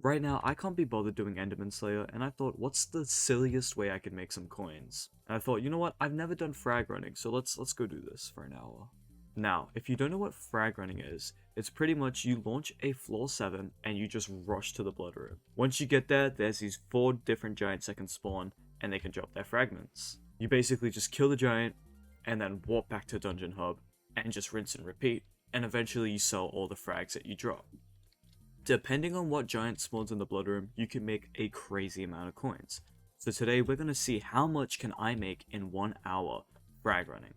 Right now, I can't be bothered doing Enderman Slayer, and I thought, what's the silliest way I could make some coins? And I thought, you know what, I've never done frag running, so let's go do this for an hour. Now, if you don't know what frag running is, it's pretty much you launch a floor 7 and you just rush to the blood room. Once you get there, there's these 4 different giants that can spawn, and they can drop their fragments. You basically just kill the giant, and then walk back to Dungeon Hub, and just rinse and repeat, and eventually you sell all the frags that you drop. Depending on what giant spawns in the blood room, you can make a crazy amount of coins. So today we're going to see how much can I make in 1 hour frag running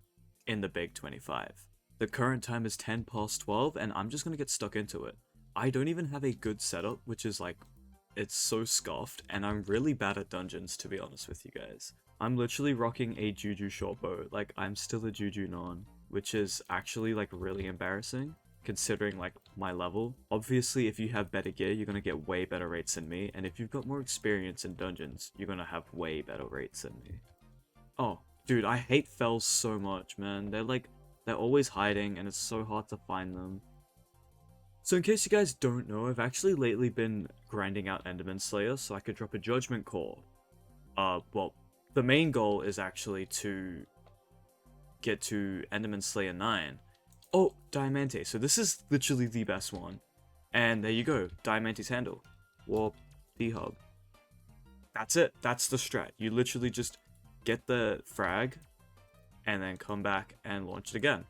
in the big 25. The current time is 10 past 12 and I'm just going to get stuck into it. I don't even have a good setup, which is like, it's so scuffed, and I'm really bad at dungeons, to be honest with you guys. I'm literally rocking a Juju short bow, like I'm still a Juju non, which is actually like really embarrassing considering like my level. Obviously, if you have better gear, you're gonna get way better rates than me, and if you've got more experience in dungeons, you're gonna have way better rates than me. Oh, dude, I hate fells so much, man. They're always hiding, and it's so hard to find them. So in case you guys don't know, I've actually lately been grinding out Enderman Slayer so I could drop a Judgment Core. Well, the main goal is actually to get to Enderman Slayer 9. Oh, Diamante. So this is literally the best one. And there you go, Diamante's handle. Warp D-Hub. That's it. That's the strat. You literally just get the frag, and then come back and launch it again.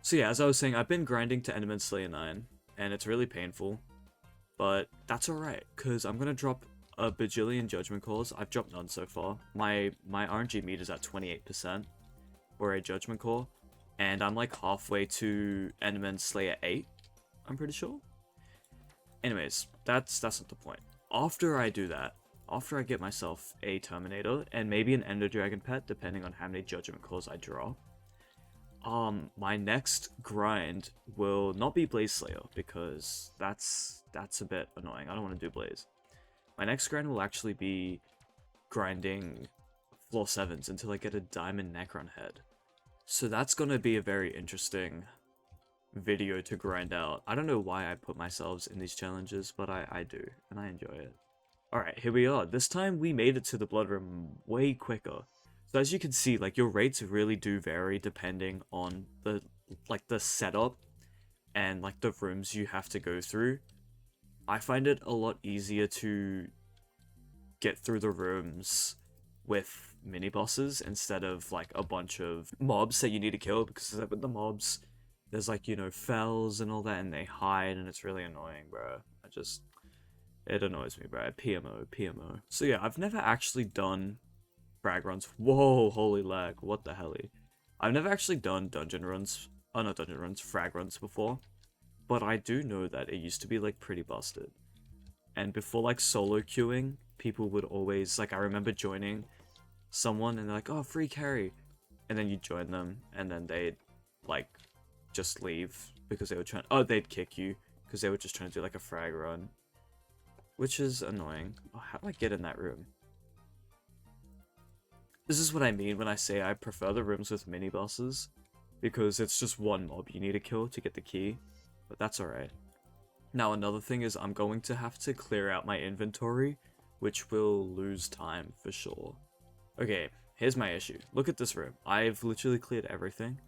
So yeah, as I was saying, I've been grinding to Enderman Slayer 9, and it's really painful. But that's alright, because I'm going to drop a bajillion Judgment Cores. I've dropped none so far. My RNG meter is at 28% for a Judgment Core, and I'm like halfway to Enderman Slayer 8, I'm pretty sure. Anyways, that's not the point. After I do that, after I get myself a Terminator and maybe an Ender Dragon pet, depending on how many Judgment Cores I draw, my next grind will not be Blaze Slayer, because that's a bit annoying. I don't want to do Blaze. My next grind will actually be grinding floor 7s until I get a Diamond Necron head. So that's gonna be a very interesting video to grind out. I don't know why I put myself in these challenges, but I do, and I enjoy it. Alright, here we are. This time we made it to the blood room way quicker. So as you can see, like, your rates really do vary depending on the setup and like the rooms you have to go through. I find it a lot easier to get through the rooms with mini bosses instead of like a bunch of mobs that you need to kill, because with the mobs there's like, you know, fells and all that, and they hide, and it's really annoying, bro. It annoys me, bro. PMO. So yeah, I've never actually done frag runs. Whoa, holy lag, what the hell? I've never actually done frag runs before, but I do know that it used to be like pretty busted. And before like solo queuing, people would always, like, I remember joining someone and they're like, oh, free carry, and then you join them and then they'd like just leave because they were trying, oh, they'd kick you because they were just trying to do like a frag run, which is annoying. Oh, how do I get in that room? This is what I mean when I say I prefer the rooms with mini bosses, because it's just one mob you need to kill to get the key, but that's alright. Now another thing is I'm going to have to clear out my inventory, which will lose time for sure. Okay, here's my issue. Look at this room. I've literally cleared everything,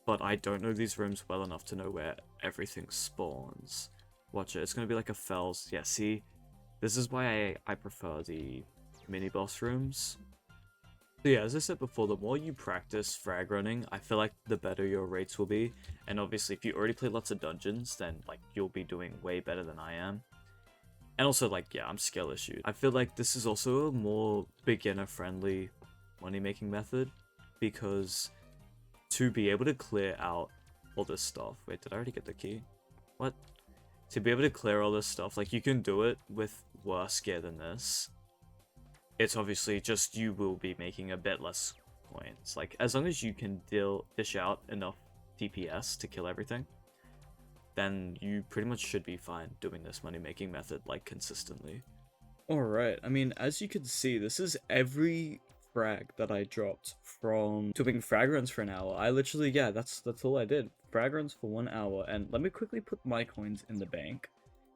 but I don't know these rooms well enough to know where everything spawns. Watch it, it's gonna be like a fells. Yeah, see? This is why I prefer the mini boss rooms. So yeah, as I said before, the more you practice frag running, I feel like the better your rates will be. And obviously, if you already play lots of dungeons, then like you'll be doing way better than I am. And also, like, yeah, I'm skill issued. I feel like this is also a more beginner-friendly money-making method, because to be able to clear out all this stuff... Wait, did I already get the key? What? To be able to clear all this stuff, like, you can do it with worse gear than this. It's obviously just you will be making a bit less coins. Like, as long as you can dish out enough DPS to kill everything, then you pretty much should be fine doing this money-making method, like, consistently. Alright, I mean, as you can see, this is every frag that I dropped from doing frag runs for an hour. I literally, yeah, that's all I did. Frag runs for 1 hour, and let me quickly put my coins in the bank.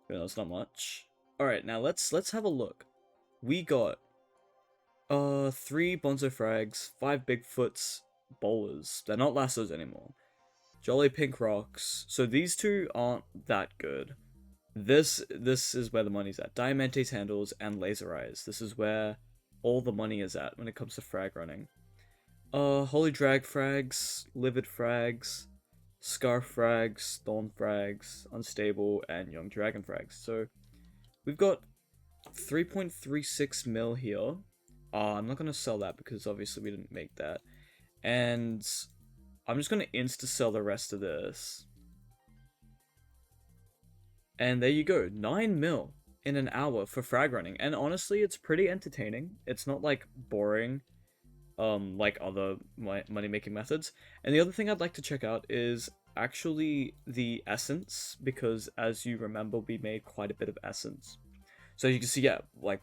That's not much. Alright, now let's have a look. We got 3 Bonzo Frags, 5 Bigfoots bowlers. They're not lassos anymore. Jolly Pink Rocks. So these two aren't that good. This is where the money's at. Diamantes handles and laser eyes. This is where all the money is at when it comes to frag running. Holy Drag frags, Livid frags, Scarf frags, Thorn frags, Unstable, and Young Dragon frags. So we've got 3.36 mil here. I'm not gonna sell that because obviously we didn't make that. And I'm just gonna insta-sell the rest of this. And there you go, 9 mil in an hour for frag running. And honestly, it's pretty entertaining. It's not like boring, like other money making methods. And the other thing I'd like to check out is actually the essence, because as you remember, we made quite a bit of essence. So you can see, yeah, like,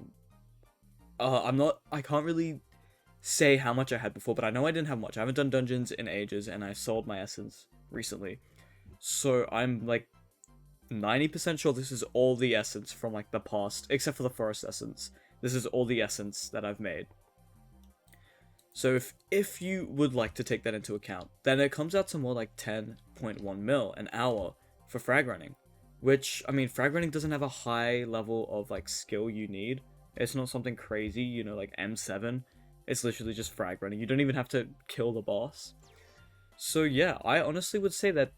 I can't really say how much I had before, but I know I didn't have much. I haven't done dungeons in ages, and I sold my essence recently. So I'm like 90% sure this is all the essence from like the past, except for the forest essence. This is all the essence that I've made. So if you would like to take that into account, then it comes out to more like 10.1 mil an hour for frag running. Which, I mean, frag running doesn't have a high level of like skill you need. It's not something crazy, you know, like M7. It's literally just frag running. You don't even have to kill the boss. So yeah, I honestly would say that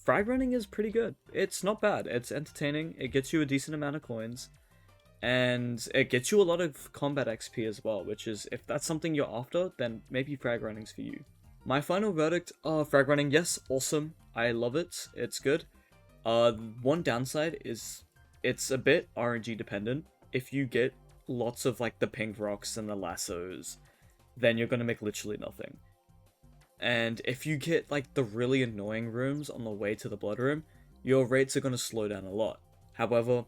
frag running is pretty good. It's not bad. It's entertaining. It gets you a decent amount of coins. And it gets you a lot of combat XP as well, which is, if that's something you're after, then maybe frag running's for you. My final verdict, frag running, yes, awesome. I love it. It's good. One downside is it's a bit RNG dependent. If you get lots of like the pink rocks and the lassos, then you're gonna make literally nothing. And if you get like the really annoying rooms on the way to the blood room, your rates are gonna slow down a lot. However,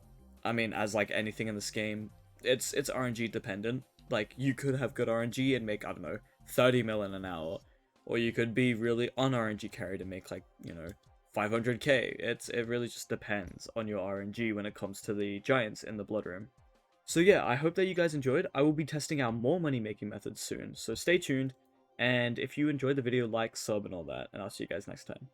I mean, as like anything in this game, it's RNG dependent. Like, you could have good RNG and make, I don't know, 30 mil in an hour. Or you could be really un-RNG carried and make like, you know, 500k. It really just depends on your RNG when it comes to the giants in the blood room. So yeah, I hope that you guys enjoyed. I will be testing out more money making methods soon, so stay tuned. And if you enjoyed the video, like, sub, and all that, and I'll see you guys next time.